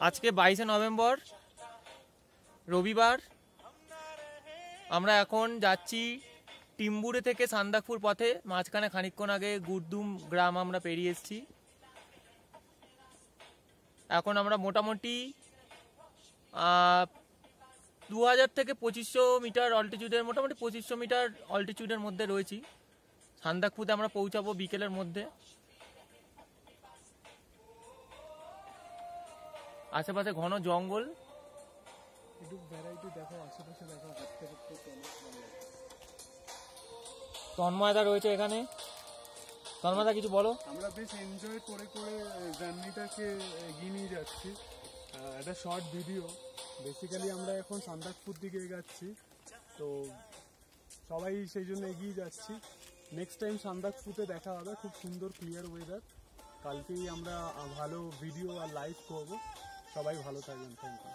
আজকে 22শে নভেম্বর রবিবার। আমরা এখন যাচ্ছি টিম্বুরে থেকে সান্দাকপুর পথে। মাঝখানে খানিকক্ষণ আগে গুরদুম গ্রাম আমরা পেরিয়ে এসেছি। এখন আমরা মোটামুটি 2000 থেকে 2500 মিটার অল্টিটিউডের, মোটামুটি 2500 মিটার অল্টিটিউডের মধ্যে রয়েছি। সান্দাকপুরে আমরা পৌঁছাবো বিকেলের মধ্যে। আশেপাশে ঘন জঙ্গল, তন্ময়দা রয়েছে এখানে। তন্ময়দা কিছু বলো। আমরা বেশ এনজয় করে করে জার্নিটাকে এগিয়ে নিয়ে যাচ্ছি। একটা শর্ট ভিডিও। বেসিক্যালি আমরা এখন সান্দাকপুর দিকে এগাচ্ছি, তো সবাই সেই জন্য এগিয়ে যাচ্ছি। নেক্সট টাইম সান্দাকপুরে দেখা হবে। খুব সুন্দর ক্লিয়ার ওয়েদার। কালকেই আমরা ভালো ভিডিও আর লাইভ করবো। সবাই ভালো থাকবেন। Thank you.